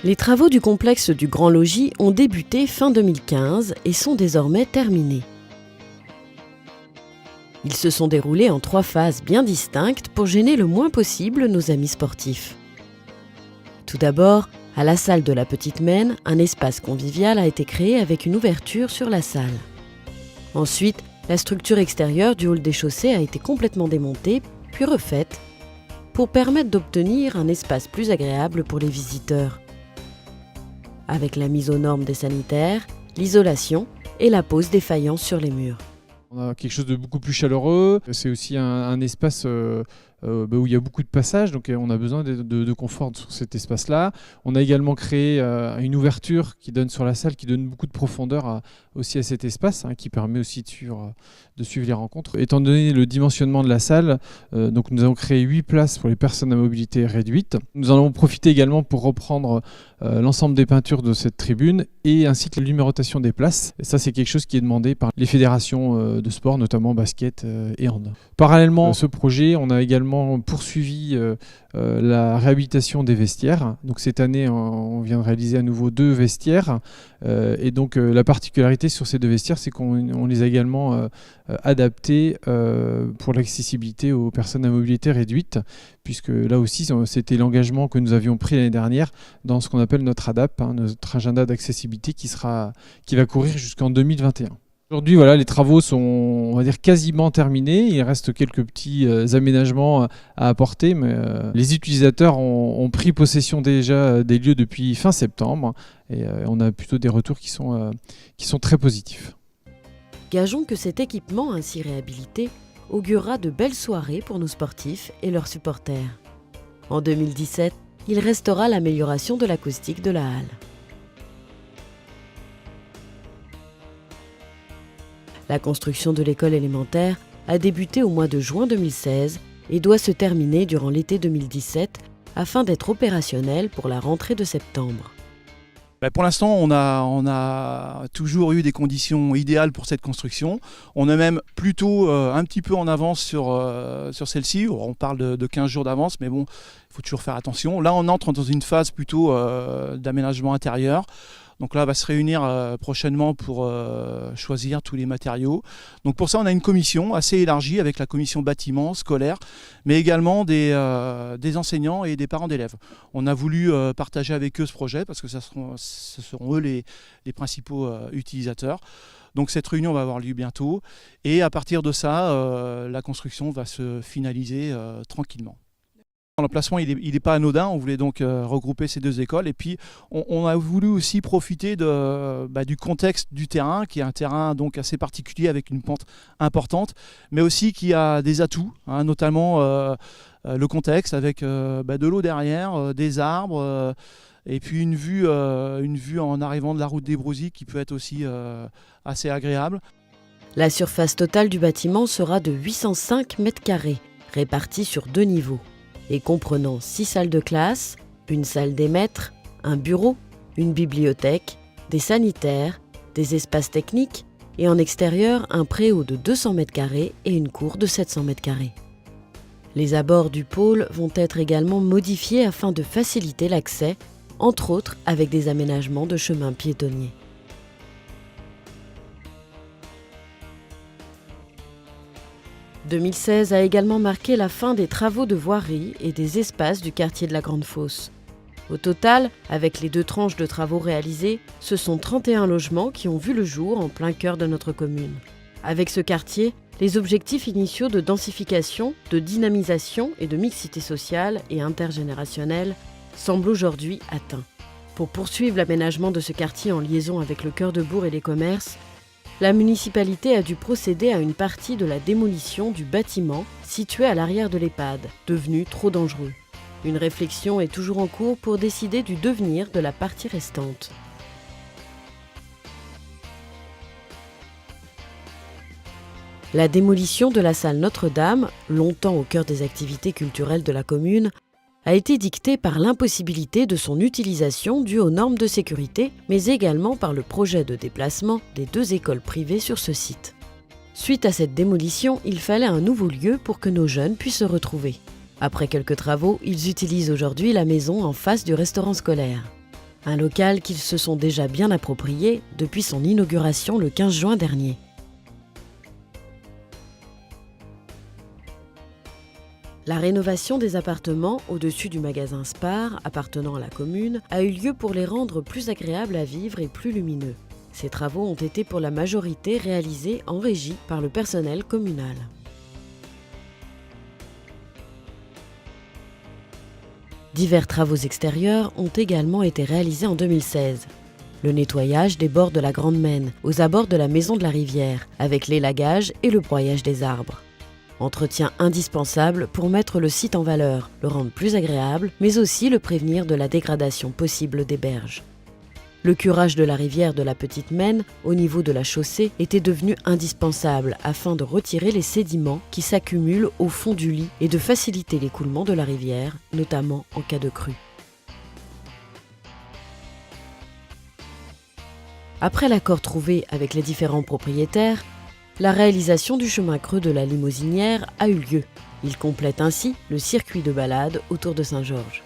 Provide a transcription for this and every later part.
Les travaux du complexe du Grand Logis ont débuté fin 2015 et sont désormais terminés. Ils se sont déroulés en 3 phases bien distinctes pour gêner le moins possible nos amis sportifs. Tout d'abord, à la salle de la Petite Maine, un espace convivial a été créé avec une ouverture sur la salle. Ensuite, la structure extérieure du hall des chaussées a été complètement démontée, puis refaite, pour permettre d'obtenir un espace plus agréable pour les visiteurs, avec la mise aux normes des sanitaires, l'isolation et la pose des faïences sur les murs. On a quelque chose de beaucoup plus chaleureux. C'est aussi un espace où il y a beaucoup de passages, donc on a besoin de confort sur cet espace-là. On a également créé une ouverture qui donne sur la salle, qui donne beaucoup de profondeur aussi à cet espace, qui permet aussi de suivre les rencontres. Étant donné le dimensionnement de la salle, donc nous avons créé 8 places pour les personnes à mobilité réduite. Nous en avons profité également pour reprendre l'ensemble des peintures de cette tribune et ainsi que la numérotation des places. Et ça, c'est quelque chose qui est demandé par les fédérations de sport, notamment basket et hand. Parallèlement à ce projet, on a également poursuivi la réhabilitation des vestiaires. Donc cette année, on vient de réaliser à nouveau 2 vestiaires. Et donc la particularité sur ces 2 vestiaires, c'est qu'on les a également adaptés pour l'accessibilité aux personnes à mobilité réduite, puisque là aussi, c'était l'engagement que nous avions pris l'année dernière dans ce qu'on appelle notre ADAP, notre agenda d'accessibilité qui va courir jusqu'en 2021. Aujourd'hui, voilà, les travaux sont, on va dire, quasiment terminés. Il reste quelques petits aménagements à apporter, mais les utilisateurs ont pris possession déjà des lieux depuis fin septembre et on a plutôt des retours qui sont très positifs. Gageons que cet équipement ainsi réhabilité augurera de belles soirées pour nos sportifs et leurs supporters. En 2017, il restera l'amélioration de l'acoustique de la halle. La construction de l'école élémentaire a débuté au mois de juin 2016 et doit se terminer durant l'été 2017 afin d'être opérationnelle pour la rentrée de septembre. Pour l'instant, on a toujours eu des conditions idéales pour cette construction. On est même plutôt un petit peu en avance sur celle-ci. On parle de 15 jours d'avance, mais bon, il faut toujours faire attention. Là, on entre dans une phase plutôt d'aménagement intérieur. Donc là, on va se réunir prochainement pour choisir tous les matériaux. Donc pour ça, on a une commission assez élargie avec la commission bâtiment scolaire, mais également des enseignants et des parents d'élèves. On a voulu partager avec eux ce projet parce que ce seront eux les principaux utilisateurs. Donc cette réunion va avoir lieu bientôt et à partir de ça, la construction va se finaliser tranquillement. L'emplacement, il n'est pas anodin, on voulait donc regrouper ces 2 écoles et puis on a voulu aussi profiter du contexte du terrain, qui est un terrain donc assez particulier avec une pente importante, mais aussi qui a des atouts, notamment le contexte avec de l'eau derrière, des arbres et puis une vue en arrivant de la route des Brousilles qui peut être aussi assez agréable. La surface totale du bâtiment sera de 805 m², répartie sur 2 niveaux. Et comprenant 6 salles de classe, une salle des maîtres, un bureau, une bibliothèque, des sanitaires, des espaces techniques et en extérieur un préau de 200 m² et une cour de 700 m². Les abords du pôle vont être également modifiés afin de faciliter l'accès, entre autres avec des aménagements de chemins piétonniers. « 2016 a également marqué la fin des travaux de voirie et des espaces du quartier de la Grande Fosse. Au total, avec les 2 tranches de travaux réalisées, ce sont 31 logements qui ont vu le jour en plein cœur de notre commune. Avec ce quartier, les objectifs initiaux de densification, de dynamisation et de mixité sociale et intergénérationnelle semblent aujourd'hui atteints. Pour poursuivre l'aménagement de ce quartier en liaison avec le cœur de bourg et les commerces, la municipalité a dû procéder à une partie de la démolition du bâtiment situé à l'arrière de l'EHPAD, devenu trop dangereux. Une réflexion est toujours en cours pour décider du devenir de la partie restante. La démolition de la salle Notre-Dame, longtemps au cœur des activités culturelles de la commune, a été dictée par l'impossibilité de son utilisation due aux normes de sécurité, mais également par le projet de déplacement des 2 écoles privées sur ce site. Suite à cette démolition, il fallait un nouveau lieu pour que nos jeunes puissent se retrouver. Après quelques travaux, ils utilisent aujourd'hui la maison en face du restaurant scolaire. Un local qu'ils se sont déjà bien approprié depuis son inauguration le 15 juin dernier. La rénovation des appartements au-dessus du magasin Spar, appartenant à la commune, a eu lieu pour les rendre plus agréables à vivre et plus lumineux. Ces travaux ont été pour la majorité réalisés en régie par le personnel communal. Divers travaux extérieurs ont également été réalisés en 2016. Le nettoyage des bords de la Grande Maine, aux abords de la Maison de la Rivière, avec l'élagage et le broyage des arbres. Entretien indispensable pour mettre le site en valeur, le rendre plus agréable, mais aussi le prévenir de la dégradation possible des berges. Le curage de la rivière de la Petite Maine, au niveau de la chaussée, était devenu indispensable afin de retirer les sédiments qui s'accumulent au fond du lit et de faciliter l'écoulement de la rivière, notamment en cas de crue. Après l'accord trouvé avec les différents propriétaires, la réalisation du chemin creux de la Limousinière a eu lieu. Il complète ainsi le circuit de balade autour de Saint-Georges.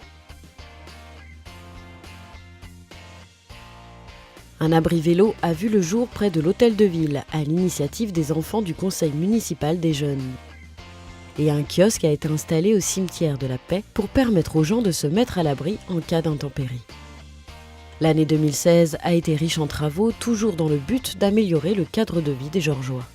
Un abri vélo a vu le jour près de l'hôtel de ville, à l'initiative des enfants du conseil municipal des jeunes. Et un kiosque a été installé au cimetière de la Paix pour permettre aux gens de se mettre à l'abri en cas d'intempérie. L'année 2016 a été riche en travaux, toujours dans le but d'améliorer le cadre de vie des Georgeois.